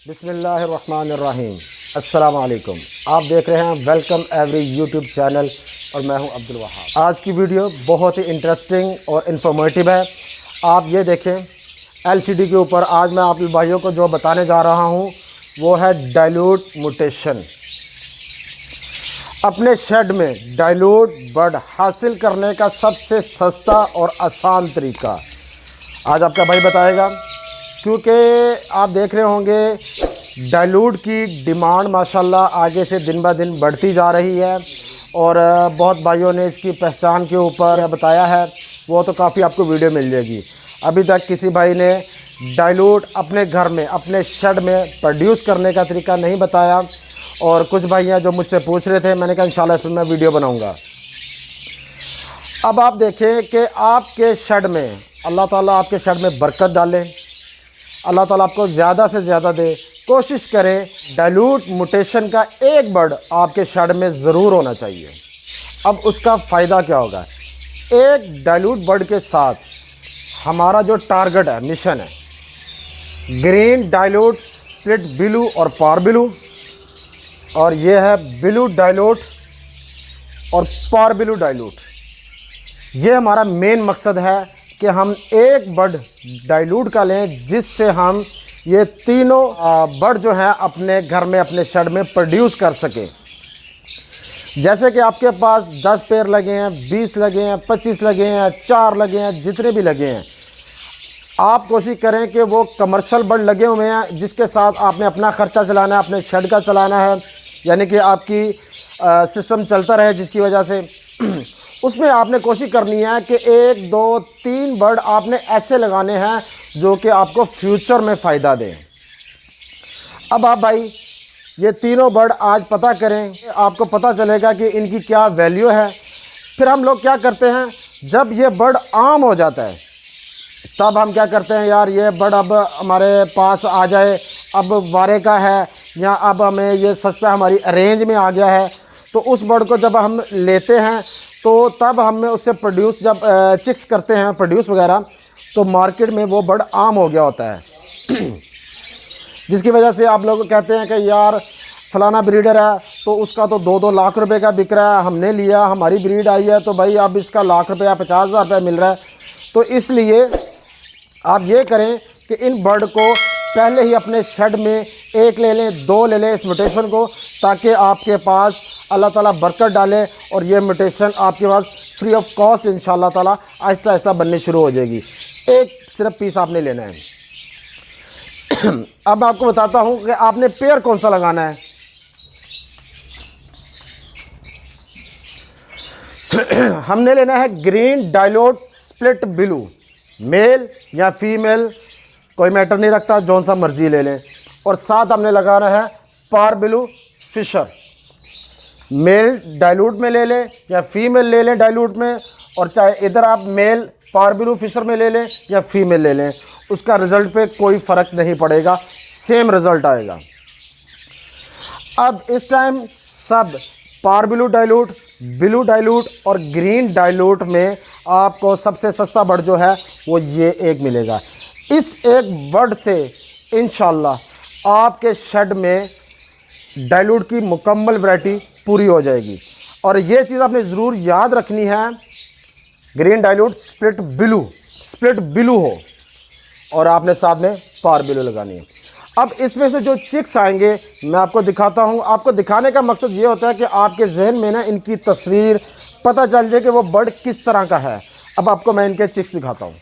बिस्मिल्लाहिर्रहमानिर्रहीम। अस्सलाम वालेकुम। आप देख रहे हैं वेलकम एवरी यूट्यूब चैनल और मैं हूं अब्दुल वहाब। आज की वीडियो बहुत ही इंटरेस्टिंग और इन्फॉर्मेटिव है। आप ये देखें एलसीडी के ऊपर आज मैं आप भाइयों को जो बताने जा रहा हूं वो है डाइल्यूट म्यूटेशन। अपने शेड में डाइल्यूट बड हासिल करने का सबसे सस्ता और आसान तरीका आज आपका भाई बताएगा, क्योंकि आप देख रहे होंगे डाइल्यूट की डिमांड माशाल्लाह आगे से दिन ब दिन बढ़ती जा रही है और बहुत भाइयों ने इसकी पहचान के ऊपर बताया है, वो तो काफ़ी आपको वीडियो मिल जाएगी। अभी तक किसी भाई ने डाइल्यूट अपने घर में अपने शेड में प्रोड्यूस करने का तरीका नहीं बताया और कुछ भाइयाँ जो मुझसे पूछ रहे थे, मैंने कहा इंशाल्लाह इस पर मैं वीडियो बनाऊँगा। अब आप देखें कि आपके शेड में अल्लाह ताला आपके शेड में बरकत डाले, अल्लाह ताला आपको ज़्यादा से ज़्यादा दे। कोशिश करें डाइल्यूट म्यूटेशन का एक बर्ड आपके शेड में ज़रूर होना चाहिए। अब उसका फ़ायदा क्या होगा? एक डाइल्यूट बर्ड के साथ हमारा जो टारगेट है, मिशन है, ग्रीन डाइल्यूट स्प्लिट ब्लू और पार ब्लू, और ये है ब्लू डाइल्यूट और पार ब्लू डाइल्यूट। ये हमारा मेन मकसद है कि हम एक बर्ड डाइल्यूट का लें जिससे हम ये तीनों बर्ड जो हैं अपने घर में अपने शेड में प्रोड्यूस कर सकें। जैसे कि आपके पास 10 पेड़ लगे हैं, 20 लगे हैं, 25 लगे हैं, 4 लगे हैं, जितने भी लगे हैं, आप कोशिश करें कि वो कमर्शियल बर्ड लगे हुए हैं जिसके साथ आपने अपना ख़र्चा चलाना है, अपने शेड का चलाना है, यानी कि आपकी सिस्टम चलता रहे, जिसकी वजह से उसमें आपने कोशिश करनी है कि 1, 2, 3 बर्ड आपने ऐसे लगाने हैं जो कि आपको फ्यूचर में फ़ायदा दें। अब आप भाई ये तीनों बर्ड आज पता करें, आपको पता चलेगा कि इनकी क्या वैल्यू है। फिर हम लोग क्या करते हैं, जब ये बर्ड आम हो जाता है तब हम क्या करते हैं, यार ये बर्ड अब हमारे पास आ जाए, अब वारे का है या अब हमें ये सस्ता हमारी रेंज में आ गया है, तो उस बर्ड को जब हम लेते हैं तो तब हमें उससे प्रोड्यूस जब चिक्स करते हैं प्रोड्यूस वगैरह, तो मार्केट में वो बर्ड आम हो गया होता है जिसकी वजह से आप लोग कहते हैं कि यार फलाना ब्रीडर है तो उसका तो 2-2 लाख रुपए का बिक रहा है, हमने लिया, हमारी ब्रीड आई है तो भाई अब इसका लाख रुपया 50,000 रुपये मिल रहा है। तो इसलिए आप ये करें कि इन बर्ड को पहले ही अपने शेड में 1 ले लें, 2 ले लें इस म्यूटेशन को, ताकि आपके पास अल्लाह ताला बरकत डाले और ये म्यूटेशन आपके पास फ्री ऑफ कॉस्ट इंशाल्लाह ताला आहिस्ता आहिस्ता बननी शुरू हो जाएगी। एक सिर्फ पीस आपने लेना है। अब मैं आपको बताता हूँ कि आपने पेयर कौन सा लगाना है। हमने लेना है green dilute split blue, male या फीमेल कोई मैटर नहीं रखता, जौन सा मर्जी ले लें। और साथ हमने लगाना है पार ब्लू फिशर, मेल डाइल्यूट में ले लें या फीमेल ले लें डाइल्यूट में, और चाहे इधर आप मेल पार ब्लू फिशर में ले लें या फीमेल ले लें, उसका रिज़ल्ट पे कोई फ़र्क नहीं पड़ेगा, सेम रिज़ल्ट आएगा। अब इस टाइम सब पार ब्लू डाइल्यूट और ग्रीन डाइल्यूट में आपको सबसे सस्ता बर्ड जो है वो ये एक मिलेगा। इस एक बर्ड से इंशाल्लाह आपके शेड में डाइल्यूट की मुकम्मल वैरायटी पूरी हो जाएगी। और ये चीज़ आपने ज़रूर याद रखनी है, ग्रीन डाइल्यूट स्प्लिट ब्लू हो और आपने साथ में पार ब्लू लगानी है। अब इसमें से जो चिक्स आएंगे मैं आपको दिखाता हूँ। आपको दिखाने का मकसद ये होता है कि आपके जहन में ना इनकी तस्वीर पता चल जाए कि वो बर्ड किस तरह का है। अब आपको मैं इनके चिक्स दिखाता हूँ।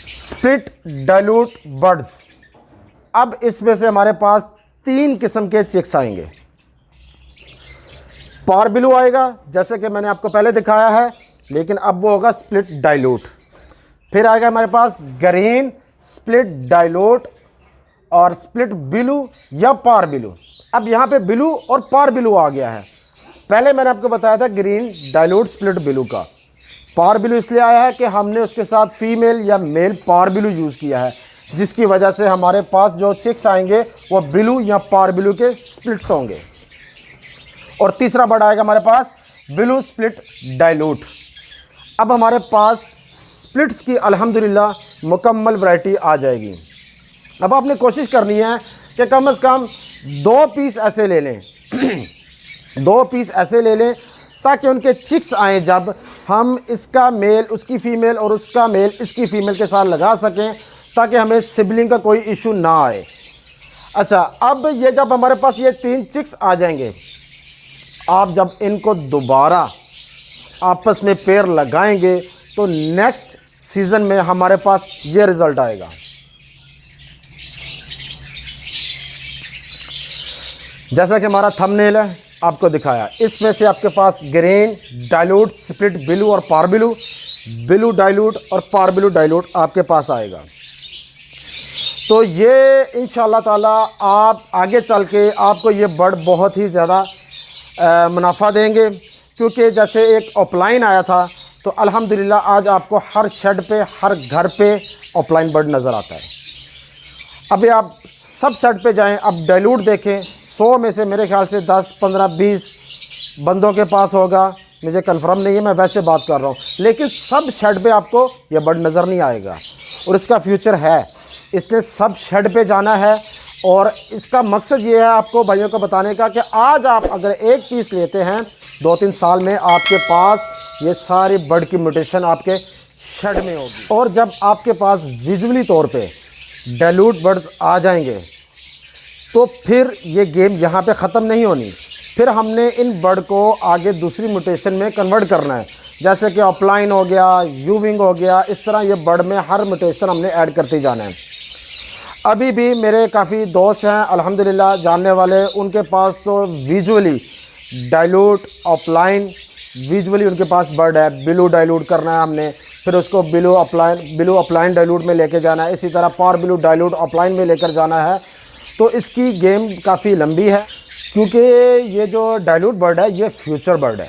Split dilute birds. अब इसमें से हमारे पास 3 किस्म के चिक्स आएंगे। पार ब्लू आएगा जैसे कि मैंने आपको पहले दिखाया है, लेकिन अब वो होगा स्प्लिट डाइल्यूट। फिर आएगा हमारे पास ग्रीन स्प्लिट डाइल्यूट और स्प्लिट ब्लू या पार ब्लू। अब यहाँ पे ब्लू और पार ब्लू आ गया है। पहले मैंने आपको बताया था ग्रीन डाइल्यूट स्प्लिट ब्लू का। पार ब्लू इसलिए आया है कि हमने उसके साथ फीमेल या मेल पार ब्लू यूज़ किया है, जिसकी वजह से हमारे पास जो चिक्स आएंगे वो ब्लू या पार ब्लू के स्प्लिट्स होंगे। और तीसरा बर्ड आएगा हमारे पास ब्लू स्प्लिट डाइल्यूट। अब हमारे पास स्प्लिट्स की अल्हम्दुलिल्लाह मुकम्मल वैरायटी आ जाएगी। अब आपने कोशिश करनी है कि कम से कम 2 पीस ऐसे ले लें 2 पीस ऐसे ले लें ताकि उनके चिक्स आएँ, जब हम इसका मेल उसकी फ़ीमेल और उसका मेल इसकी फ़ीमेल के साथ लगा सकें, ताकि हमें सिबलिंग का कोई इशू ना आए। अच्छा, अब ये जब हमारे पास ये 3 चिक्स आ जाएंगे, आप जब इनको दोबारा आपस में पेयर लगाएंगे तो नेक्स्ट सीज़न में हमारे पास ये रिज़ल्ट आएगा। जैसा कि हमारा थंबनेल है आपको दिखाया, इसमें से आपके पास ग्रीन डाइल्यूट स्प्लिट ब्लू और पार ब्लू, ब्लू डाइल्यूट और पार ब्लू डाइल्यूट आपके पास आएगा। तो ये इंशाल्लाह ताला आप आगे चल के आपको ये बर्ड बहुत ही ज़्यादा मुनाफा देंगे, क्योंकि जैसे एक ऑफलाइन आया था तो अल्हम्दुलिल्लाह आज आपको हर शेड पे हर घर पे ऑफलाइन बर्ड नज़र आता है। अभी आप सब शेड पे जाएं, अब डाइल्यूट देखें, 100 में से मेरे ख्याल से 10, 15, 20 बंदों के पास होगा, मुझे कंफर्म नहीं है, मैं वैसे बात कर रहा हूँ, लेकिन सब शेड पे आपको ये बर्ड नज़र नहीं आएगा और इसका फ्यूचर है। इसने सब शेड पे जाना है और इसका मकसद ये है आपको भाइयों को बताने का कि आज आप अगर एक पीस लेते हैं 2-3 साल में आपके पास ये सारी बर्ड की म्यूटेशन आपके शेड में होगी। और जब आपके पास विजुअली तौर पे डाइल्यूट बर्ड्स आ जाएंगे तो फिर ये गेम यहाँ पे ख़त्म नहीं होनी, फिर हमने इन बर्ड को आगे दूसरी म्यूटेशन में कन्वर्ट करना है, जैसे कि ऑफलाइन हो गया, यूविंग हो गया, इस तरह ये बर्ड में हर म्यूटेशन हमने ऐड करते जाना है। अभी भी मेरे काफ़ी दोस्त हैं अल्हम्दुलिल्लाह जानने वाले, उनके पास तो विजुअली डाइल्यूट ऑफलाइन विजुअली उनके पास बर्ड है, ब्लू डाइल्यूट करना है हमने, फिर उसको ब्लू ऑफलाइन डाइल्यूट में लेके जाना है, इसी तरह पार ब्लू डाइल्यूट ऑफलाइन में लेकर जाना है। तो इसकी गेम काफ़ी लंबी है, क्योंकि ये जो डाइल्यूट बर्ड है ये फ्यूचर बर्ड है।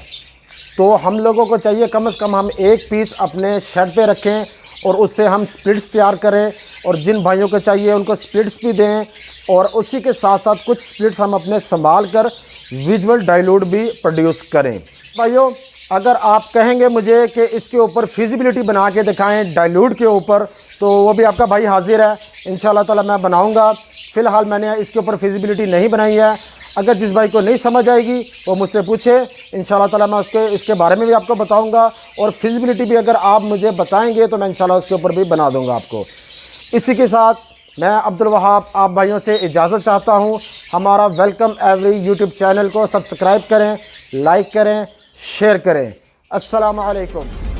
तो हम लोगों को चाहिए कम से कम हम एक पीस अपने शेड पे रखें और उससे हम स्प्लिट्स तैयार करें, और जिन भाइयों को चाहिए उनको स्प्लिट्स भी दें, और उसी के साथ साथ कुछ स्प्लिट्स हम अपने संभाल कर विजुअल डाइल्यूट भी प्रोड्यूस करें। भाइयों, अगर आप कहेंगे मुझे कि इसके ऊपर फिजिबिलिटी बना के दिखाएं डाइल्यूट के ऊपर, तो वो भी आपका भाई हाजिर है, इंशाल्लाह ताला मैं बनाऊंगा। फ़िलहाल मैंने इसके ऊपर फिजिबिलिटी नहीं बनाई है। अगर जिस भाई को नहीं समझ आएगी वो मुझसे पूछे, इंशाल्लाह ताला मैं इसके बारे में भी आपको बताऊंगा, और फिजिबिलिटी भी अगर आप मुझे बताएंगे तो मैं इंशाल्लाह उसके ऊपर भी बना दूंगा आपको। इसी के साथ मैं अब्दुल वहाब आप भाइयों से इजाज़त चाहता हूं। हमारा वेलकम एवरी यूट्यूब चैनल को सब्सक्राइब करें, लाइक करें, शेयर करें। अस्सलामु अलैकुम।